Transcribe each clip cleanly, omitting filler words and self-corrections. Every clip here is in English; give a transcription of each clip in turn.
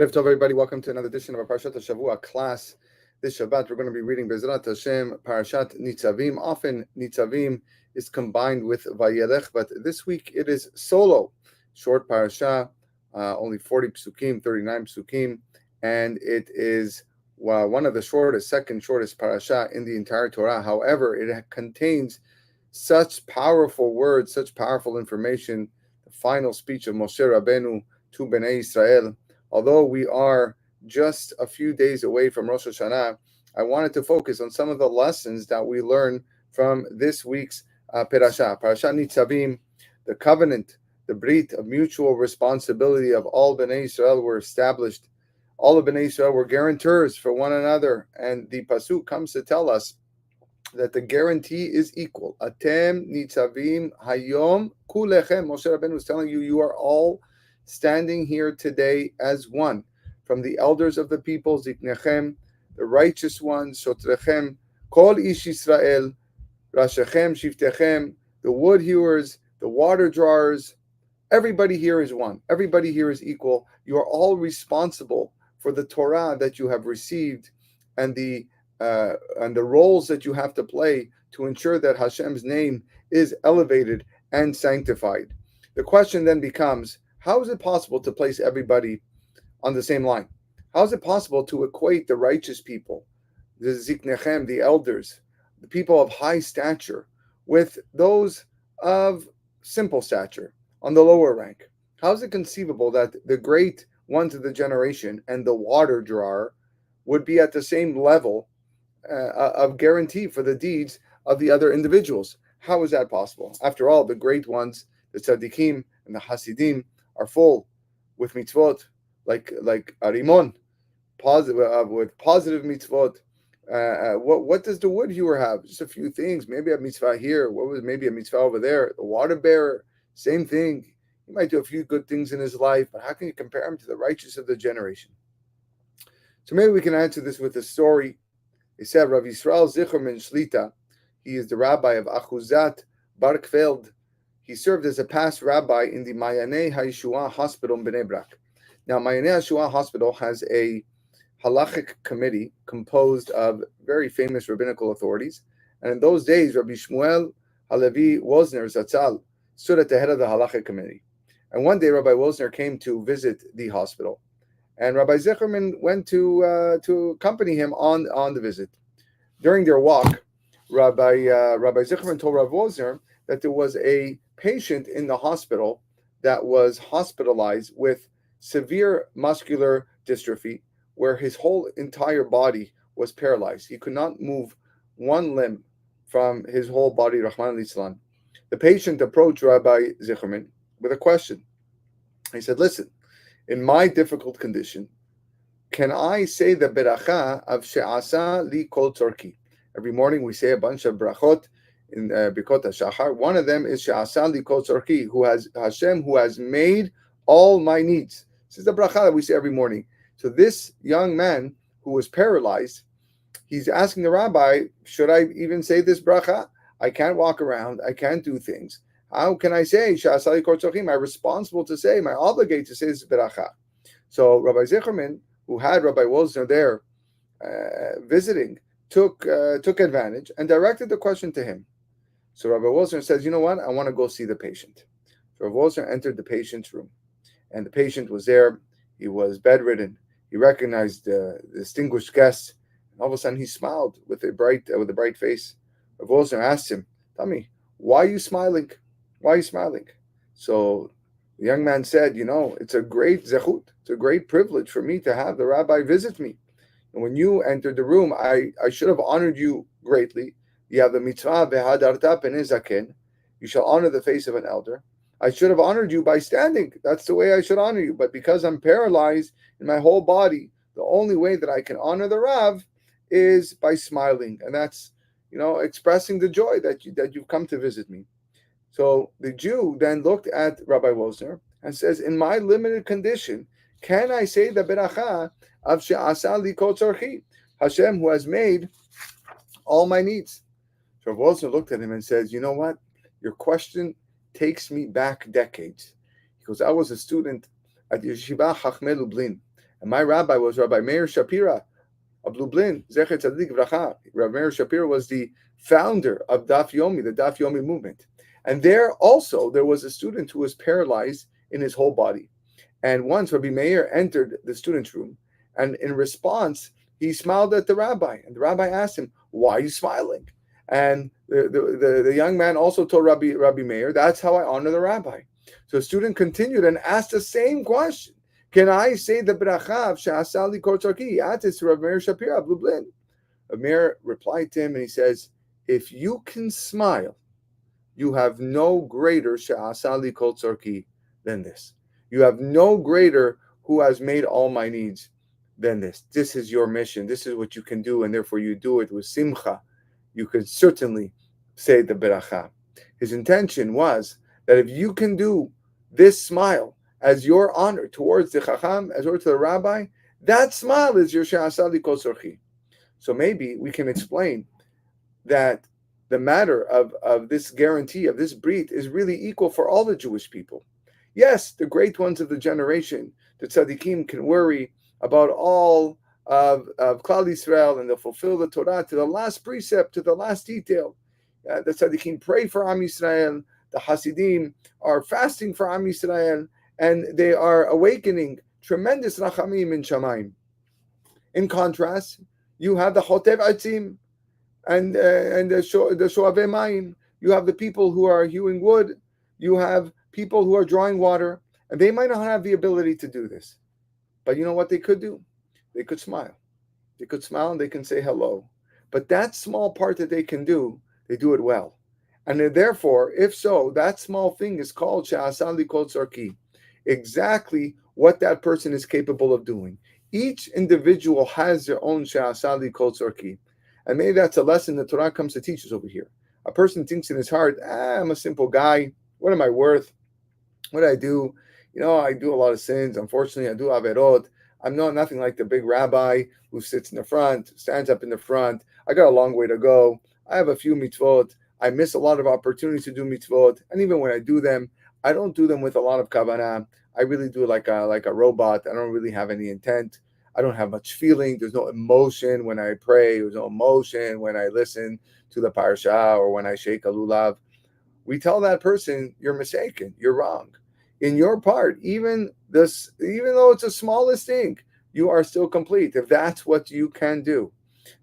Erev Tov, everybody. Welcome to another edition of our Parashat Shavua class. This Shabbat, we're going to be reading Bezrat Hashem, Parashat Nitzavim. Often, Nitzavim is combined with Vayelech, but this week it is solo. Short parasha, only 40 psukim, 39 psukim, and it is one of the shortest, second shortest parasha in the entire Torah. However, it contains such powerful words, such powerful information. The final speech of Moshe Rabbeinu to Bnei Israel. Although we are just a few days away from Rosh Hashanah, I wanted to focus on some of the lessons that we learn from this week's Parashat Nitzavim. The covenant, the brit of mutual responsibility of all Bnei Israel were established. All of Bnei Israel were guarantors for one another. And the Pasuk comes to tell us that the guarantee is equal. Atem Nitzavim Hayom Kulechem. Moshe Rabbeinu was telling you, you are all standing here today as one. From the elders of the people, Ziknechem, the righteous ones, Shotrechem, Kol Ish Yisrael, Rashechem, Shiftechem, the wood hewers, the water drawers. Everybody here is one. Everybody here is equal. You are all responsible for the Torah that you have received and the roles that you have to play to ensure that Hashem's name is elevated and sanctified. The question then becomes, how is it possible to place everybody on the same line? How is it possible to equate the righteous people, the Ziknechem, the elders, the people of high stature, with those of simple stature on the lower rank? How is it conceivable that the great ones of the generation and the water drawer would be at the same level of guarantee for the deeds of the other individuals? How is that possible? After all, the great ones, the tzaddikim and the hasidim, are full with mitzvot, like arimon, positive with positive mitzvot. What does the wood hewer have? Just a few things. Maybe a mitzvah here. Maybe a mitzvah over there? The water bearer, same thing. He might do a few good things in his life, but how can you compare him to the righteous of the generation? So maybe we can answer this with a story. They said Rav Yisrael Zicherman Shlita. He is the rabbi of Achuzat Barkfeld. He served as a past rabbi in the Mayaneh HaYeshua Hospital in Bnei Brak. Now, Mayaneh HaYeshua Hospital has a halachic committee composed of very famous rabbinical authorities. And in those days, Rabbi Shmuel Halevi Wozner Zatzal stood at the head of the halachic committee. And one day, Rabbi Wozner came to visit the hospital. And Rabbi Zicherman went to accompany him on the visit. During their walk, Rabbi Zicherman told Rabbi Wozner that there was a patient in the hospital that was hospitalized with severe muscular dystrophy, where his whole entire body was paralyzed. He could not move one limb from his whole body, Rahman al-Islam. The patient approached Rabbi Zicherman with a question. He said, listen, in my difficult condition, can I say the beracha of she'asa li kol tzorki? Every morning we say a bunch of brachot in Birkot HaShachar. One of them is she'asa li kol tzorki, who has Hashem, who has made all my needs. This is the bracha that we say every morning. So this young man who was paralyzed, he's asking the rabbi, should I even say this bracha? I can't walk around. I can't do things. How can I say she'asa li kol tzorki? Am I responsible to say? Am I obligated to say this bracha? So Rabbi Zicherman, who had Rabbi Wozner there visiting, took advantage and directed the question to him. So Rabbi Wozner says, you know what? I want to go see the patient. So Rabbi Wozner entered the patient's room, and the patient was there. He was bedridden. He recognized the distinguished guest, and all of a sudden he smiled with a bright face. Rabbi Wozner asked him, tell me, why are you smiling? Why are you smiling? So the young man said, it's a great zechut. It's a great privilege for me to have the rabbi visit me. And when you entered the room, I should have honored you greatly. You have the mitzvah vehadarta pnei zaken. You shall honor the face of an elder. I should have honored you by standing. That's the way I should honor you. But because I'm paralyzed in my whole body, the only way that I can honor the Rav is by smiling. And that's, expressing the joy that you've come to visit me. So the Jew then looked at Rabbi Wozner and says, in my limited condition, can I say the beracha of she'asa li kol tzorchi? Hashem, who has made all my needs. So Rabbi Wozner looked at him and says, you know what? Your question takes me back decades. He goes, I was a student at Yeshiva Chachmei Lublin, And my rabbi was Rabbi Meir Shapira of Lublin, Zecher Tzadik Vracha. Rabbi Meir Shapira was the founder of Daf Yomi, the Daf Yomi movement. And there was a student who was paralyzed in his whole body. And once Rabbi Meir entered the student's room, and in response, he smiled at the rabbi. And the rabbi asked him, "Why are you smiling?" And the young man also told Rabbi Meir, "That's how I honor the rabbi." So the student continued and asked the same question. Can I say the bracha of Sha'asali Kortzarki? He asked it to Rabbi Meir Shapira of Lublin. Rabbi Meir replied to him and he says, if you can smile, you have no greater Sha'asali Kortzarki than this. You have no greater who has made all my needs than this. This is your mission. This is what you can do, and therefore you do it with simcha. You could certainly say the beracha. His intention was that if you can do this smile as your honor towards the chacham, as towards the rabbi, that smile is your she'asali kol tzorchi. So maybe we can explain that the matter of this guarantee, of this brit, is really equal for all the Jewish people. Yes, the great ones of the generation, the tzaddikim, can worry about all of Klal Yisrael, and they'll fulfill the Torah to the last precept, to the last detail. The tzaddikim pray for Am Yisrael, the Hasidim are fasting for Am Yisrael, and they are awakening tremendous rachamim in Shamayim. In contrast, you have the Chotev Atzim and the Shoavei Mayim. You have the people who are hewing wood. You have people who are drawing water, and they might not have the ability to do this. But you know what they could do? They could smile. They could smile and they can say hello. But that small part that they can do, they do it well. And therefore, if so, that small thing is called She'asali Kol Tzarki. Exactly what that person is capable of doing. Each individual has their own She'asali Kol Tzarki. And maybe that's a lesson the Torah comes to teach us over here. A person thinks in his heart, I'm a simple guy. What am I worth? What do I do? I do a lot of sins. Unfortunately, I do averot. I'm nothing like the big rabbi who sits in the front, stands up in the front. I got a long way to go. I have a few mitzvot. I miss a lot of opportunities to do mitzvot. And even when I do them, I don't do them with a lot of kavanah. I really do like a robot. I don't really have any intent. I don't have much feeling. There's no emotion when I pray. There's no emotion when I listen to the parsha or when I shake a lulav. We tell that person, you're mistaken. You're wrong. In your part, even though it's the smallest thing, you are still complete if that's what you can do.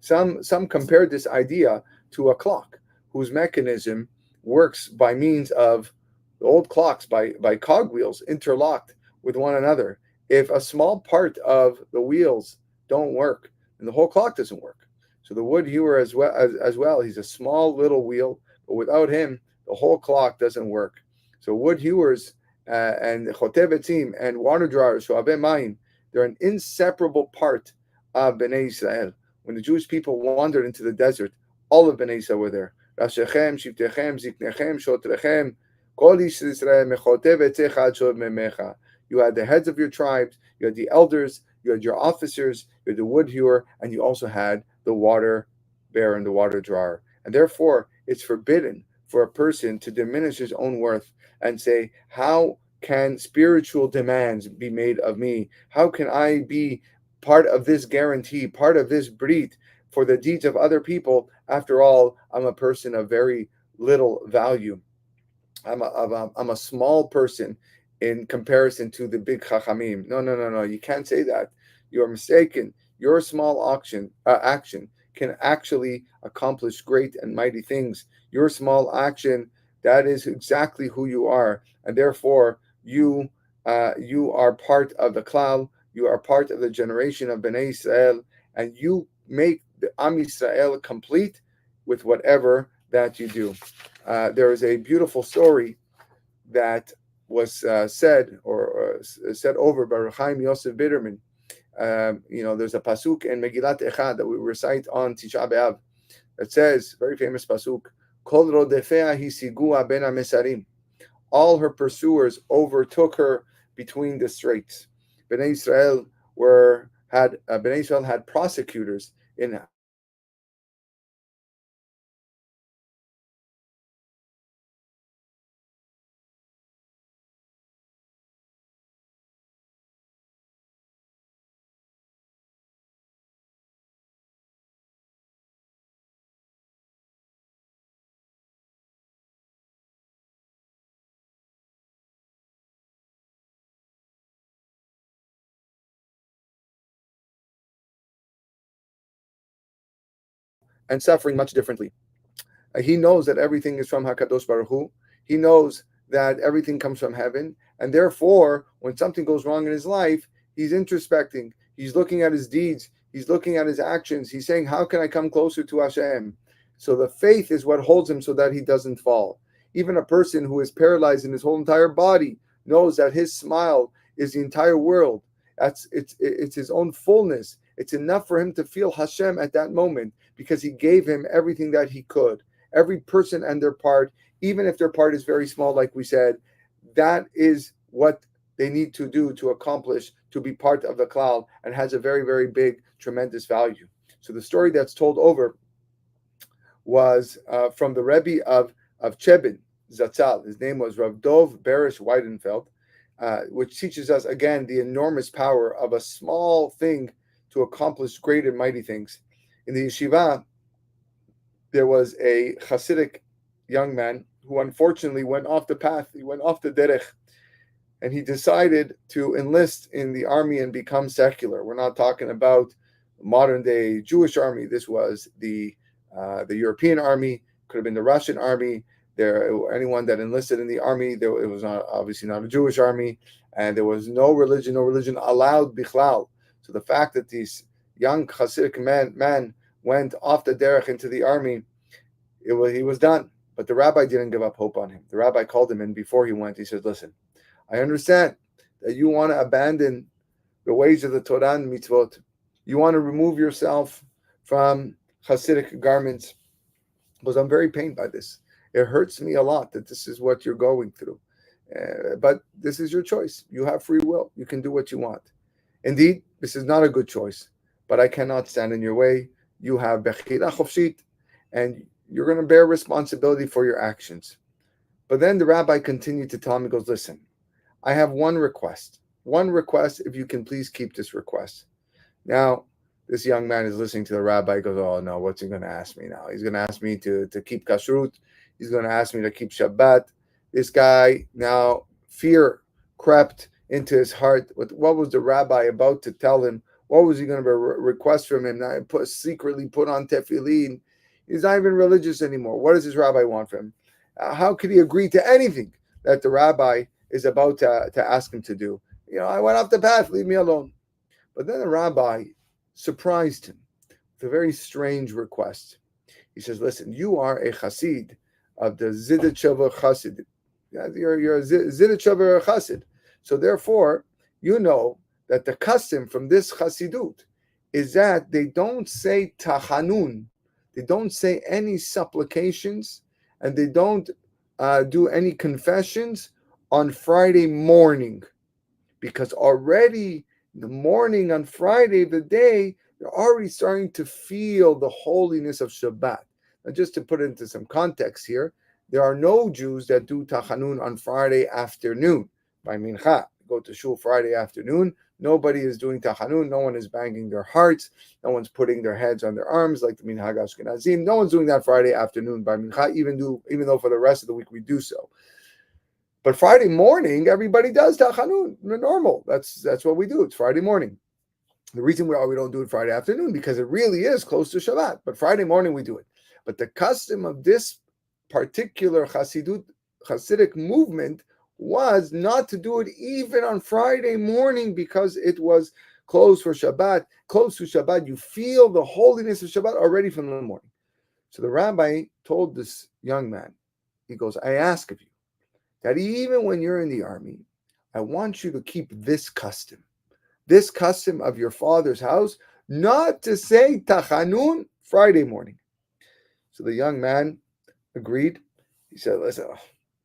Some compared this idea to a clock whose mechanism works by means of the old clocks by cogwheels interlocked with one another. If a small part of the wheels don't work, then the whole clock doesn't work. So the wood hewer as well, he's a small little wheel, but without him, the whole clock doesn't work. So wood hewers and chotev etzim and water drawers, shoavei mayim, they're an inseparable part of Bnei Israel. When the Jewish people wandered into the desert, all of Bnei Israel were there. Rashechem, shivtechem, ziknechem, shotrechem, kol Yisrael mechotev etzecha ad shov memecha. You had the heads of your tribes, you had the elders, you had your officers, you had the wood hewer, and you also had the water bearer and the water drawer. And therefore, it's forbidden for a person to diminish his own worth and say, how can spiritual demands be made of me? How can I be part of this guarantee, part of this brit for the deeds of other people? After all, I'm a person of very little value. I'm a small person in comparison to the big chachamim. No. You can't say that. You're mistaken. Your small action can actually accomplish great and mighty things. Your small action, that is exactly who you are, and therefore you are part of the klal. You are part of the generation of Bnei Israel, and you make the Am Yisrael complete with whatever that you do. There is a beautiful story that was said over by Reb Chaim Yosef Biderman. There's a pasuk in Megillat Echad that we recite on Tisha B'Av that says, very famous pasuk, Kol rodefea hisigua ben hamesarim. All her pursuers overtook her between the straits. Bnei Israel had prosecutors in and suffering much differently. He knows that everything is from HaKadosh Baruch Hu. He knows that everything comes from heaven. And therefore, when something goes wrong in his life, he's introspecting. He's looking at his deeds. He's looking at his actions. He's saying, how can I come closer to Hashem? So the faith is what holds him so that he doesn't fall. Even a person who is paralyzed in his whole entire body knows that his smile is the entire world. It's his own fullness. It's enough for him to feel Hashem at that moment because he gave him everything that he could. Every person and their part, even if their part is very small, like we said, that is what they need to do to accomplish, to be part of the klal, and has a very, very big, tremendous value. So the story that's told over was from the Rebbe of Chebin, Zatzal. His name was Rav Dov Berish Weidenfeld, which teaches us, again, the enormous power of a small thing to accomplish great and mighty things. In the yeshiva, there was a Hasidic young man who unfortunately went off the path. He went off the derech, and he decided to enlist in the army and become secular. We're not talking about modern day Jewish army. This was the European army. Could have been the Russian army. Anyone that enlisted in the army, it was obviously not a Jewish army, and there was no religion allowed bichlal. So the fact that this young Hasidic man went off the derech into the army, he was done. But the rabbi didn't give up hope on him. The rabbi called him in before he went. He said, listen, I understand that you want to abandon the ways of the Torah and mitzvot. You want to remove yourself from Hasidic garments. Because I'm very pained by this. It hurts me a lot that this is what you're going through. But this is your choice. You have free will. You can do what you want. Indeed, this is not a good choice, but I cannot stand in your way. You have bechira chofshit, and you're going to bear responsibility for your actions. But then the rabbi continued to tell him, he goes, listen, I have one request. One request, if you can please keep this request. Now, this young man is listening to the rabbi. He goes, oh no, what's he going to ask me now? He's going to ask me to keep kashrut. He's going to ask me to keep Shabbat. This guy, now fear crept into his heart. What was the rabbi about to tell him? What was he going to request from him? Now, secretly put on tefillin. He's not even religious anymore. What does his rabbi want from him? How could he agree to anything that the rabbi is about to ask him to do? I went off the path. Leave me alone. But then the rabbi surprised him with a very strange request. He says, listen, you are a chassid of the Zidichover Chassid. You're a Zidichover Chassid. So therefore, you know that the custom from this Chassidut is that they don't say tachanun. They don't say any supplications, and they don't do any confessions on Friday morning. Because already in the morning on Friday, the day, you're already starting to feel the holiness of Shabbat. Now, just to put it into some context here, there are no Jews that do tachanun on Friday afternoon. By mincha, go to shul Friday afternoon. Nobody is doing tachanun. No one is banging their hearts. No one's putting their heads on their arms like the minhag Ashkenazim. No one's doing that Friday afternoon by mincha, even though for the rest of the week we do so. But Friday morning, everybody does tachanun. Normal. That's what we do. It's Friday morning. The reason we don't do it Friday afternoon because it really is close to Shabbat. But Friday morning we do it. But the custom of this particular Hasidic movement was not to do it even on Friday morning because it was close for Shabbat. Close to Shabbat, you feel the holiness of Shabbat already from the morning. So the rabbi told this young man, he goes, I ask of you that even when you're in the army, I want you to keep this custom of your father's house, not to say tachanun Friday morning. So the young man agreed. He said, listen,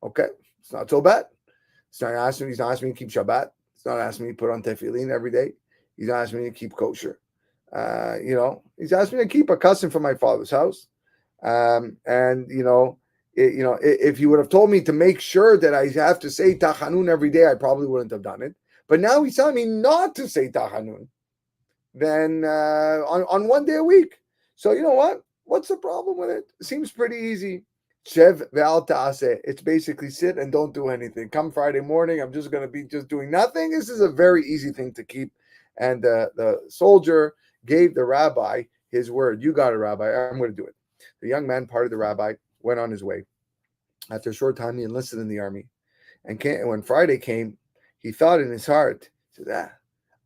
okay, it's not so bad. He's not asking me to keep Shabbat. He's not asking me to put on tefillin every day. He's not asking me to keep kosher. He's asking me to keep a custom from my father's house. If he would have told me to make sure that I have to say tachanun every day, I probably wouldn't have done it. But now he's telling me not to say tachanun. Then on one day a week. So you know what? What's the problem with it? It seems pretty easy. Shev ve'al ta'aseh. It's basically sit and don't do anything. Come Friday morning, I'm just going to be just doing nothing. This is a very easy thing to keep. And the soldier gave the rabbi his word. You got it, Rabbi. I'm going to do it. The young man parted the rabbi, went on his way. After a short time, he enlisted in the army. And when Friday came, he thought in his heart, he said,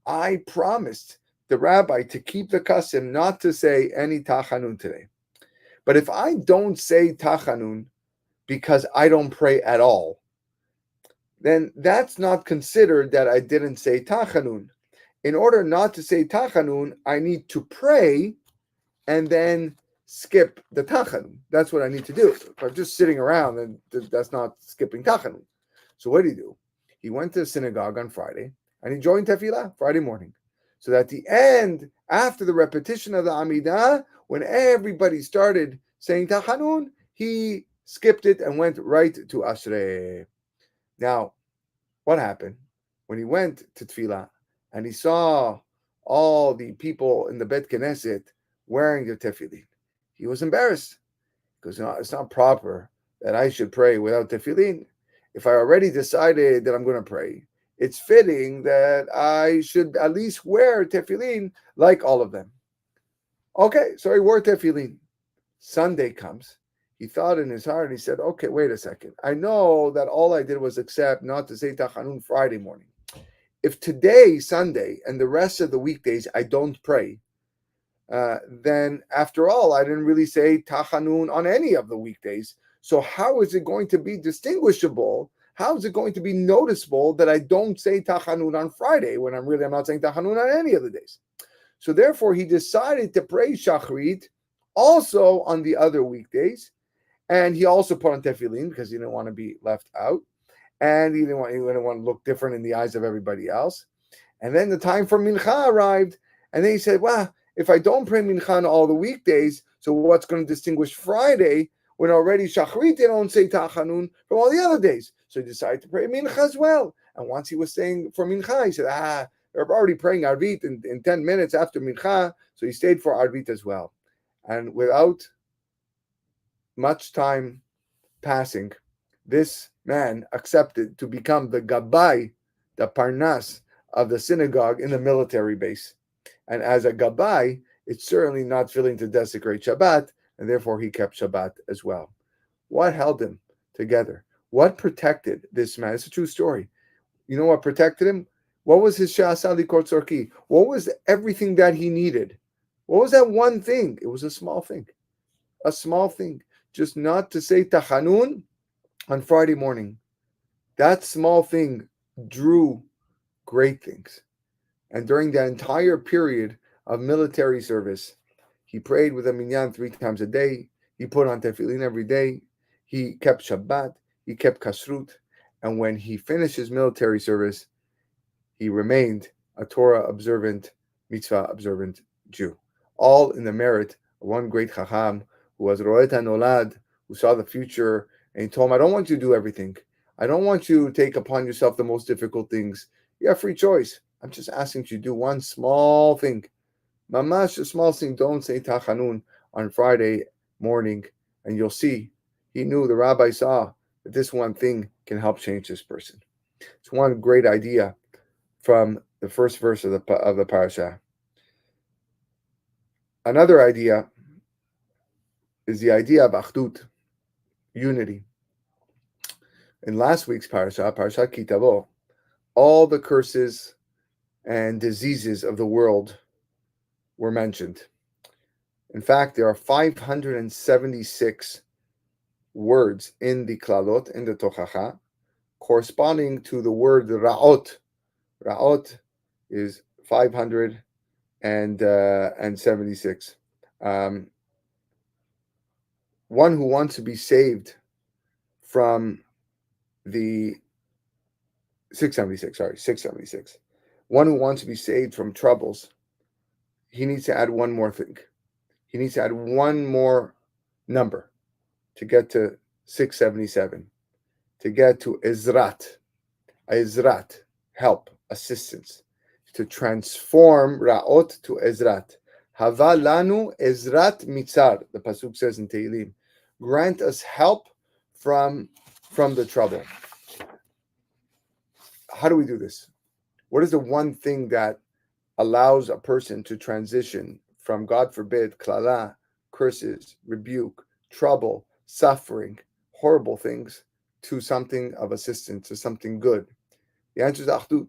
I promised the rabbi to keep the custom not to say any tachanun today. But if I don't say tachanun because I don't pray at all, then that's not considered that I didn't say tachanun. In order not to say tachanun, I need to pray and then skip the tachanun. That's what I need to do. If I'm just sitting around, then that's not skipping tachanun. So what did he do? He went to the synagogue on Friday and he joined tefillah Friday morning. So that at the end, after the repetition of the Amidah, when everybody started saying tachanun, he skipped it and went right to Ashrei. Now, what happened? When he went to tefillah and he saw all the people in the Bet Knesset wearing the tefillin, he was embarrassed because it's not proper that I should pray without tefillin. If I already decided that I'm going to pray, it's fitting that I should at least wear tefillin like all of them. Okay, so he wore tefillin. Sunday comes. He thought in his heart, he said, okay, wait a second. I know that all I did was accept not to say tachanun Friday morning. If today, Sunday, and the rest of the weekdays I don't pray, then after all, I didn't really say tachanun on any of the weekdays. So how is it going to be distinguishable? How is it going to be noticeable that I don't say tachanun on Friday when I'm not saying tachanun on any of the days? So therefore, he decided to pray shachrit also on the other weekdays, and he also put on tefillin because he didn't want to be left out, and he didn't want to look different in the eyes of everybody else. And then the time for mincha arrived, and then he said, "Well, if I don't pray mincha on all the weekdays, so what's going to distinguish Friday when already shachrit they don't say tachanun from all the other days?" So he decided to pray mincha as well. And once he was saying for mincha, he said, they're already praying arvit in 10 minutes after mincha, so he stayed for arvit as well. And without much time passing, this man accepted to become the gabbai, the parnas of the synagogue in the military base. And as a gabbai, it's certainly not fitting to desecrate Shabbat, and therefore he kept Shabbat as well. What held him together? What protected this man? It's a true story. You know what protected him? What was his sha'asali kortzorki? What was everything that he needed? What was that one thing? It was a small thing. A small thing. Just not to say tachanun on Friday morning. That small thing drew great things. And during that entire period of military service, he prayed with a minyan 3 times a day. He put on tefillin every day. He kept Shabbat. He kept kashrut. And when he finished his military service, he remained a Torah observant, mitzvah observant Jew. All in the merit of one great chacham who was ro'et hanolad, who saw the future, and he told him, I don't want you to do everything. I don't want you to take upon yourself the most difficult things. You have free choice. I'm just asking you to do one small thing. Mamash, a small thing. Don't say tachanun on Friday morning, and you'll see. He knew, the rabbi saw, that this one thing can help change this person. It's one great idea from the first verse of the parasha. Another idea is the idea of achdut, unity. In last week's parasha, Parashat Ki Tavo, all the curses and diseases of the world were mentioned. In fact, there are 576 words in the klalot, in the tochacha, corresponding to the word ra'ot. Ra'ot is 576. One who wants to be saved from the 676. One who wants to be saved from troubles, he needs to add one more thing. He needs to add one more number to get to 677, to get to Ezrat, help, assistance, to transform Ra'ot to Ezrat. Hava lanu Ezrat mitzar, the pasuk says in Tehillim. Grant us help from the trouble. How do we do this? What is the one thing that allows a person to transition from, God forbid, klala, curses, rebuke, trouble, suffering, horrible things, to something of assistance, to something good? The answer is achdut,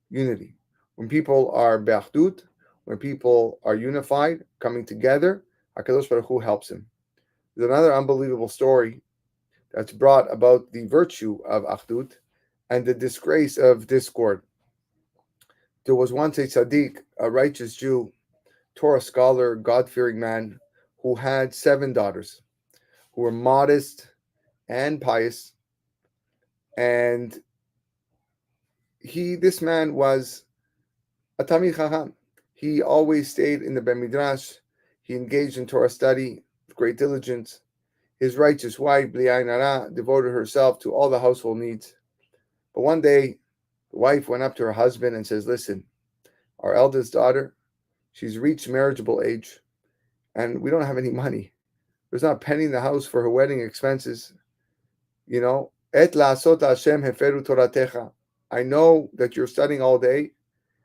unity. When people are be'achdut, when people are unified, coming together, HaKadosh Baruch Hu helps him. There's another unbelievable story that's brought about the virtue of achdut and the disgrace of discord. There was once a tzaddik, a righteous Jew, Torah scholar, God-fearing man, who had 7 daughters who were modest and pious. And this man was a Talmid Chacham. He always stayed in the Bet Midrash. He engaged in Torah study with great diligence. His righteous wife, Bli Ayin Hara, devoted herself to all the household needs. But one day, the wife went up to her husband and says, listen, our eldest daughter, she's reached marriageable age, and we don't have any money. There's not a penny in the house for her wedding expenses. You know, Et la'asot Hashem heferu toratecha. I know that you're studying all day,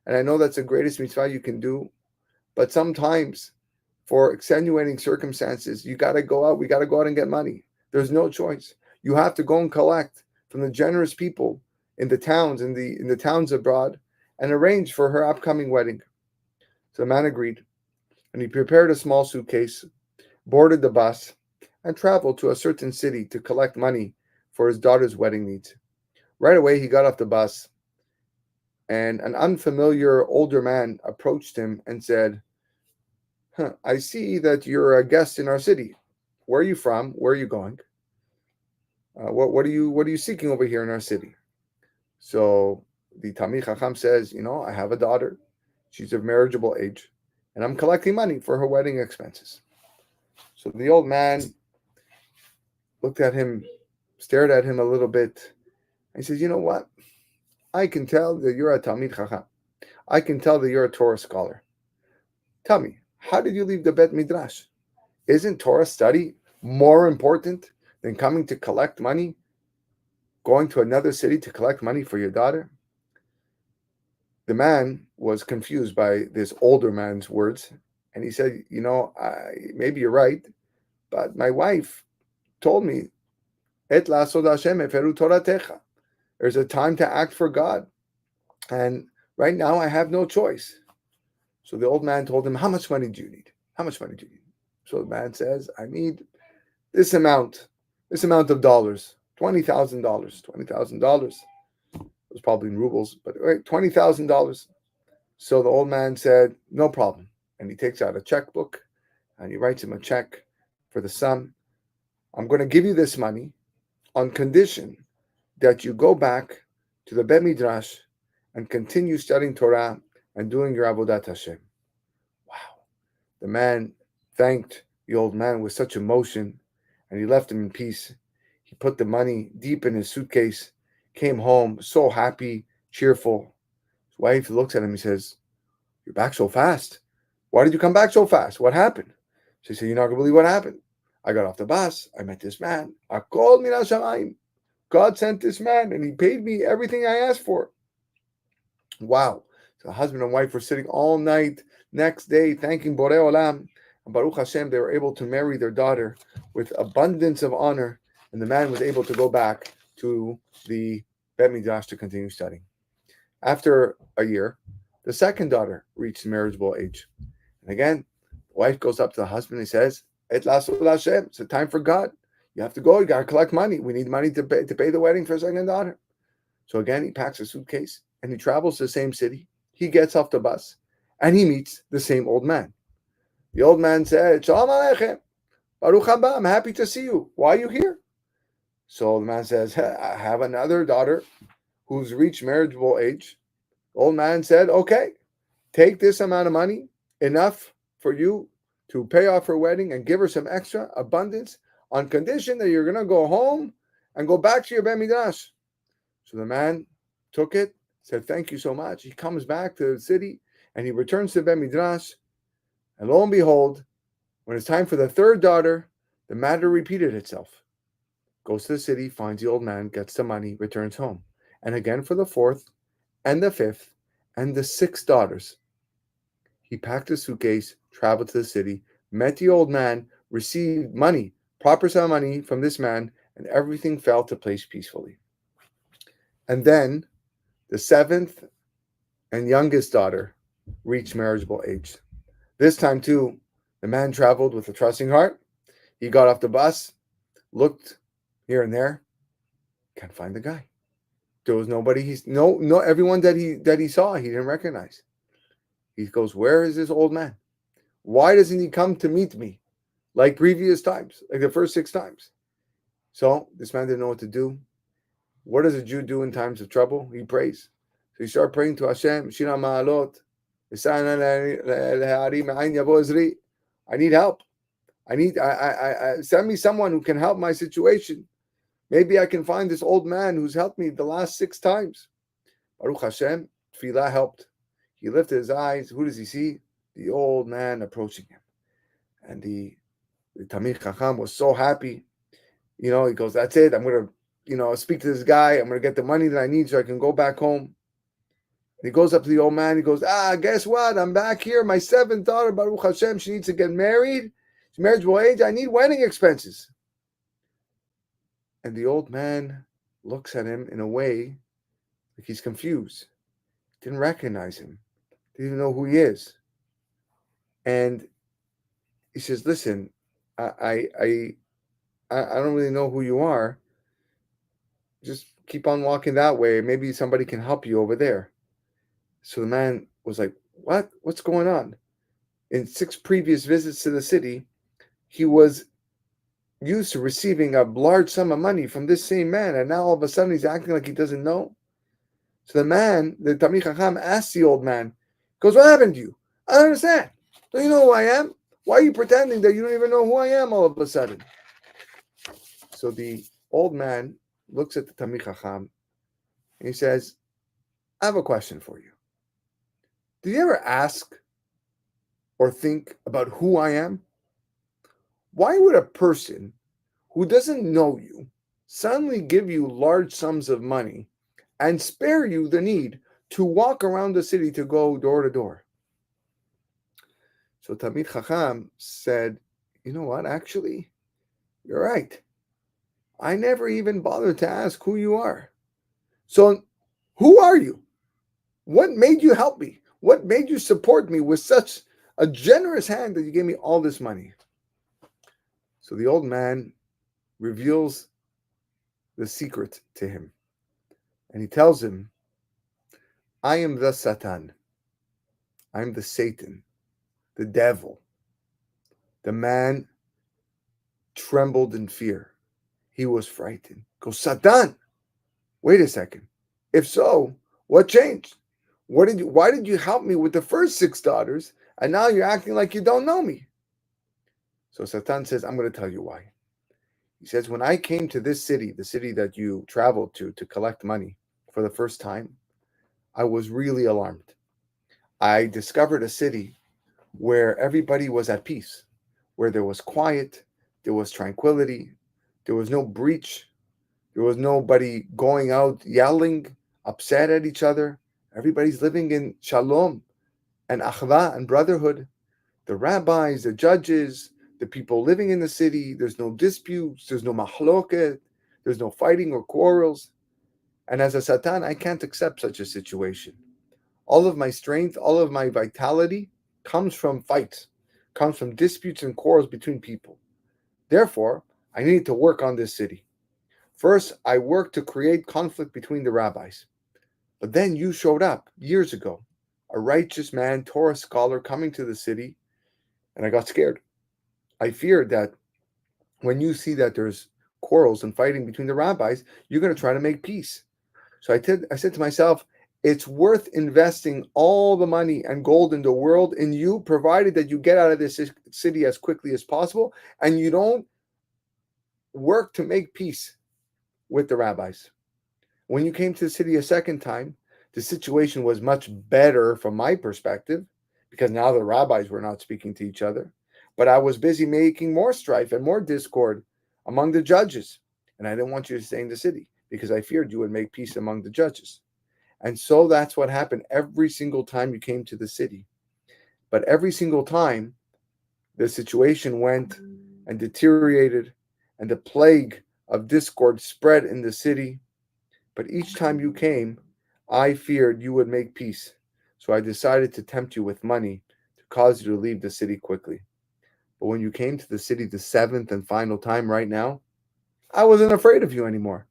and I know that's the greatest mitzvah you can do, but sometimes, for extenuating circumstances, we got to go out and get money. There's no choice. You have to go and collect from the generous people in the towns, in the towns abroad, and arrange for her upcoming wedding. So the man agreed, and he prepared a small suitcase, boarded the bus, and traveled to a certain city to collect money for his daughter's wedding needs. Right away, he got off the bus, and an unfamiliar older man approached him and said, I see that you're a guest in our city. Where are you from? Where are you going? What are you seeking over here in our city? So the Talmid Chacham says, I have a daughter. She's of marriageable age, and I'm collecting money for her wedding expenses. So the old man looked at him, stared at him a little bit, and he says, you know what? I can tell that you're a Talmid Chacham. I can tell that you're a Torah scholar. Tell me, how did you leave the Bet Midrash? Isn't Torah study more important than coming to collect money, going to another city to collect money for your daughter? The man was confused by this older man's words, and he said, maybe you're right, but my wife told me, Et la'asod Hashem heferu toratecha. There's a time to act for God, and right now I have no choice. So the old man told him, how much money do you need? How much money do you need? So the man says, I need this amount of dollars, $20,000. $20,000. It was probably in rubles, but $20,000. So the old man said, no problem. And he takes out a checkbook and he writes him a check for the sum. I'm going to give you this money on condition that you go back to the Bet Midrash and continue studying Torah and doing your Avodat Hashem. Wow. The man thanked the old man with such emotion, and he left him in peace. He put the money deep in his suitcase, came home so happy, cheerful. His wife looks at him and says, you're back so fast. Why did you come back so fast? What happened? She said, you're not going to believe what happened. I got off the bus. I met this man. Akol min hashamayim. God sent this man, and he paid me everything I asked for. Wow. So the husband and wife were sitting all night, next day, thanking Borei Olam. And Baruch Hashem, they were able to marry their daughter with abundance of honor, and the man was able to go back to the Bet Midrash to continue studying. After a year, the second daughter reached marriageable age. And again, the wife goes up to the husband and says, Et la'asod Hashem. It's a time for God. You have to go. You got to collect money. We need money to pay the wedding for a second daughter. So again, he packs a suitcase and he travels to the same city. He gets off the bus and he meets the same old man. The old man said, Shalom Aleichem. Baruch haba. I'm happy to see you. Why are you here? So the man says, I have another daughter who's reached marriageable age. The old man said, okay, take this amount of money, enough for you to pay off her wedding and give her some extra abundance on condition that you're going to go home and go back to your Bet Midrash. So the man took it, said, thank you so much. He comes back to the city and he returns to the Bet Midrash. And lo and behold, when it's time for the third daughter, the matter repeated itself. Goes to the city, finds the old man, gets the money, returns home. And again for the fourth and the fifth and the sixth daughters. He packed a suitcase, traveled to the city, met the old man, received money, proper sum of money from this man, and everything fell to place peacefully. And then the seventh and youngest daughter reached marriageable age. This time, too, the man traveled with a trusting heart. He got off the bus, looked here and there, can't find the guy. There was nobody. Everyone that he saw, he didn't recognize. He goes, "Where is this old man? Why doesn't he come to meet me like previous times, like the first 6 times?" So this man didn't know what to do. What does a Jew do in times of trouble? He prays. So he started praying to Hashem, Shina Ma'alot, I need help. I send me someone who can help my situation. Maybe I can find this old man who's helped me the last 6 times. Baruch Hashem, Tfilah helped. He lifted his eyes. Who does he see? The old man approaching him. And the Tamid Chacham was so happy. He goes, "That's it. I'm going to, speak to this guy. I'm going to get the money that I need so I can go back home." And he goes up to the old man. He goes, "Guess what? I'm back here. My 7th daughter, Baruch Hashem, she needs to get married. She's marriageable age. I need wedding expenses." And the old man looks at him in a way like he's confused. Didn't recognize him. Didn't even know who he is. And he says, "Listen, I don't really know who you are. Just keep on walking that way. Maybe somebody can help you over there." So the man was like, "What? What's going on?" In 6 previous visits to the city, he was used to receiving a large sum of money from this same man, and now all of a sudden he's acting like he doesn't know. So the Tamid Chacham, asks the old man, goes, "What happened to you? I don't understand. Don't you know who I am? Why are you pretending that you don't even know who I am all of a sudden?" So the old man looks at the Tamid Chacham and he says, "I have a question for you. Do you ever ask or think about who I am? Why would a person who doesn't know you suddenly give you large sums of money and spare you the need to walk around the city to go door to door?" So Tamid Chacham said, "You know what? Actually, you're right. I never even bothered to ask who you are. So who are you? What made you help me? What made you support me with such a generous hand that you gave me all this money?" So the old man reveals the secret to him. And he tells him, "I am the Satan. I'm the Satan, the devil." The man trembled in fear. He was frightened. Goes, "Satan, wait a second. If so, what changed? Why did you help me with the first 6 daughters, and now you're acting like you don't know me?" So Satan says, "I'm going to tell you why." He says, "When I came to this city, the city that you traveled to collect money for the first time, I was really alarmed. I discovered a city where everybody was at peace, where there was quiet, there was tranquility, there was no breach, there was nobody going out yelling, upset at each other. Everybody's living in shalom and achva and brotherhood. The rabbis, the judges, the people living in the city, there's no disputes, there's no mahloket, there's no fighting or quarrels. And as a Satan, I can't accept such a situation. All of my strength, all of my vitality comes from fights, comes from disputes and quarrels between people. Therefore, I need to work on this city. First, I worked to create conflict between the rabbis. But then you showed up years ago, a righteous man, Torah scholar coming to the city, and I got scared. I feared that when you see that there's quarrels and fighting between the rabbis, you're going to try to make peace. So I said to myself, it's worth investing all the money and gold in the world in you, provided that you get out of this city as quickly as possible and you don't work to make peace with the rabbis. When you came to the city a second time, the situation was much better from my perspective, because now the rabbis were not speaking to each other. But I was busy making more strife and more discord among the judges. And I didn't want you to stay in the city because I feared you would make peace among the judges. And so that's what happened every single time you came to the city. But every single time, the situation went and deteriorated, and the plague of discord spread in the city. But each time you came, I feared you would make peace. So I decided to tempt you with money to cause you to leave the city quickly. But when you came to the city the seventh and final time right now, I wasn't afraid of you anymore.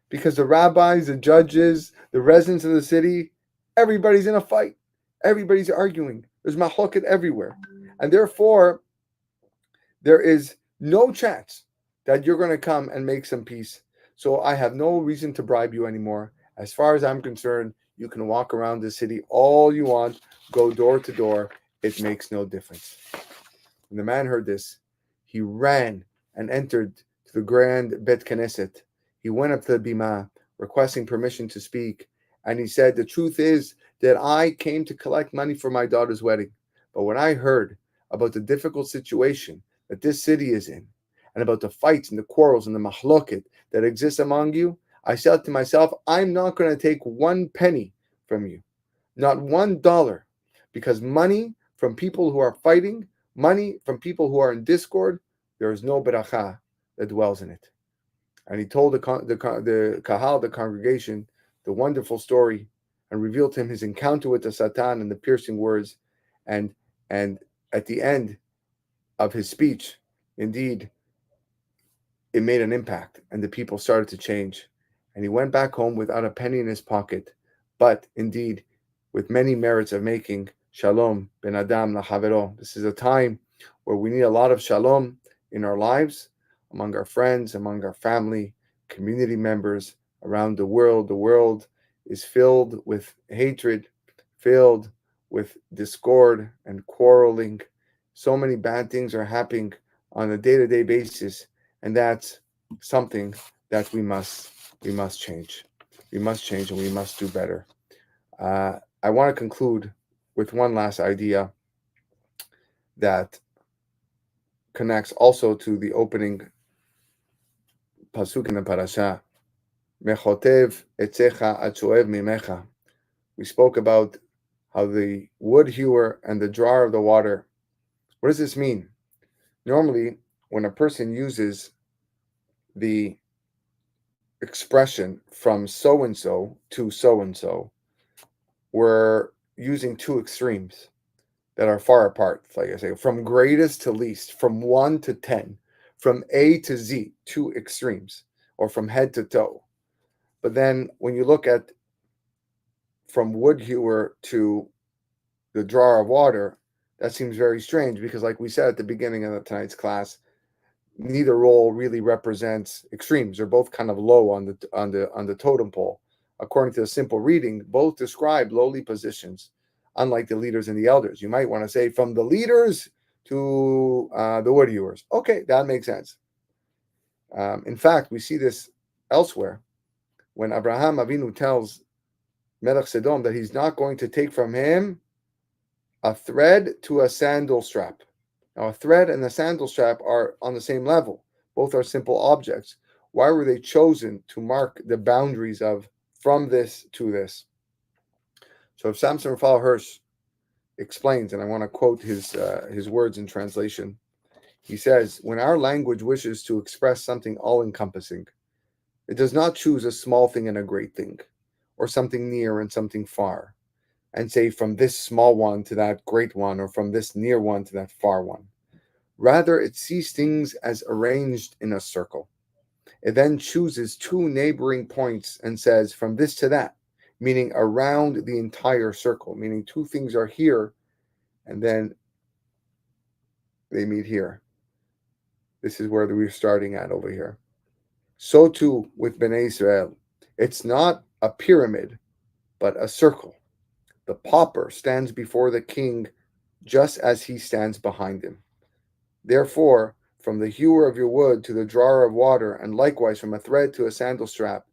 Because the rabbis, the judges, the residents of the city, everybody's in a fight. Everybody's arguing. There's mahloket everywhere. And therefore, there is no chance that you're going to come and make some peace. So I have no reason to bribe you anymore. As far as I'm concerned, you can walk around the city all you want, go door to door. It makes no difference. When the man heard this, he ran and entered to the grand Bet Knesset. He went up to the Bima, requesting permission to speak, and he said, the truth is that I came to collect money for my daughter's wedding. But when I heard about the difficult situation that this city is in, and about the fights and the quarrels and the mahloket that exists among you, I said to myself, I'm not going to take 1 penny from you, not $1, because money from people who are fighting, money from people who are in discord, there is no beracha that dwells in it. And he told the kahal, the congregation, the wonderful story, and revealed to him his encounter with the Satan and the piercing words. And at the end of his speech, indeed, it made an impact, and the people started to change. And he went back home without a penny in his pocket, but indeed with many merits of making shalom ben adam lahavero. This is a time where we need a lot of shalom in our lives, among our friends, among our family, community members around the world. The world is filled with hatred, filled with discord and quarreling. So many bad things are happening on a day-to-day basis, and that's something that we must change. We must change, and we must do better. I want to conclude with one last idea that connects also to the opening pasuk in the parasha. Mechotev etzecha atzoev mimecha. We spoke about how the wood hewer and the drawer of the water. What does this mean? Normally, when a person uses the expression from so-and-so to so-and-so, we're using two extremes that are far apart. Like I say, from greatest to least, from 1 to 10, from A to Z, two extremes, or from head to toe. But then when you look at from wood hewer to the drawer of water, that seems very strange because, like we said at the beginning of tonight's class, neither role really represents extremes. They're both kind of low on the totem pole. According to the simple reading, both describe lowly positions, unlike the leaders and the elders. You might want to say from the leaders to the wood hewers. Okay, that makes sense. In fact, we see this elsewhere when Abraham Avinu tells Melech Sodom that he's not going to take from him a thread to a sandal strap. Now, a thread and a sandal strap are on the same level. Both are simple objects. Why were they chosen to mark the boundaries of from this to this? So if Samson Raphael Hirsch explains, and I want to quote his words in translation, he says, when our language wishes to express something all-encompassing, it does not choose a small thing and a great thing, or something near and something far, and say from this small one to that great one, or from this near one to that far one. Rather, it sees things as arranged in a circle. It then chooses two neighboring points and says from this to that, meaning around the entire circle, meaning two things are here, and then they meet here. This is where we're starting at over here. So too with Bnei Israel. It's not a pyramid, but a circle. The pauper stands before the king just as he stands behind him. Therefore, from the hewer of your wood to the drawer of water, and likewise from a thread to a sandal strap,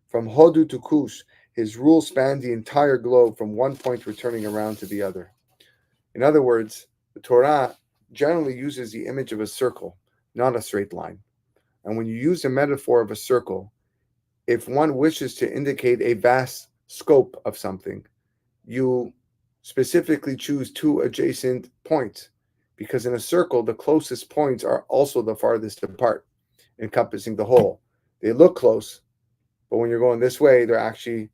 from Hodu to Cush, his rule spanned the entire globe from one point returning around to the other. In other words, the Torah generally uses the image of a circle, not a straight line. And when you use the metaphor of a circle, if one wishes to indicate a vast scope of something, you specifically choose two adjacent points. because in a circle, the closest points are also the farthest apart, encompassing the whole. They look close, but when you're going this way, they're actually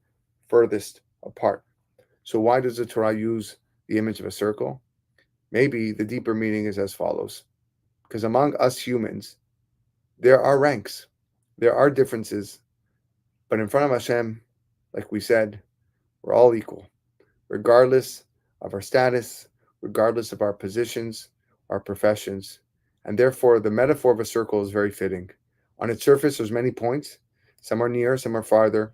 furthest apart. So why does the Torah use the image of a circle? Maybe the deeper meaning is as follows. Because among us humans, there are ranks, there are differences, but in front of Hashem, like we said, we're all equal, regardless of our status, regardless of our positions, our professions. And therefore, the metaphor of a circle is very fitting. On its surface, there's many points. Some are near, some are farther,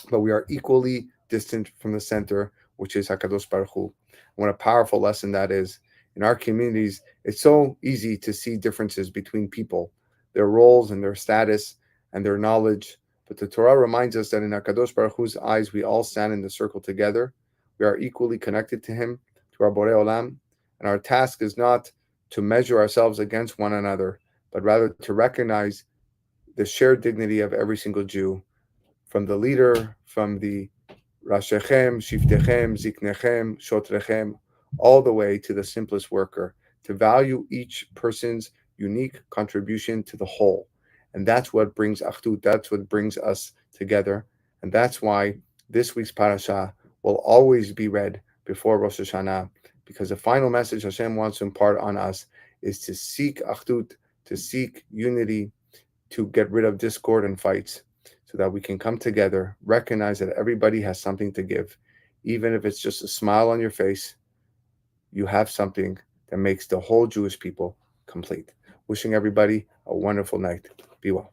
but we are equally distant from the center, which is HaKadosh Baruch Hu. What a powerful lesson that is. In our communities, it's so easy to see differences between people, their roles and their status and their knowledge. But the Torah reminds us that in HaKadosh Baruch Hu's eyes, we all stand in the circle together. We are equally connected to Him, to our Borei Olam. And our task is not to measure ourselves against one another, but rather to recognize the shared dignity of every single Jew, from the leader, from the Rashechem, Shiftechem, Ziknechem, Shotrechem, all the way to the simplest worker, to value each person's unique contribution to the whole. And that's what brings Achdut, that's what brings us together. And that's why this week's parasha will always be read before Rosh Hashanah, because the final message Hashem wants to impart on us is to seek Achdut, to seek unity, to get rid of discord and fights, so that we can come together, recognize that everybody has something to give. Even if it's just a smile on your face, you have something that makes the whole Jewish people complete. Wishing everybody a wonderful night. Be well.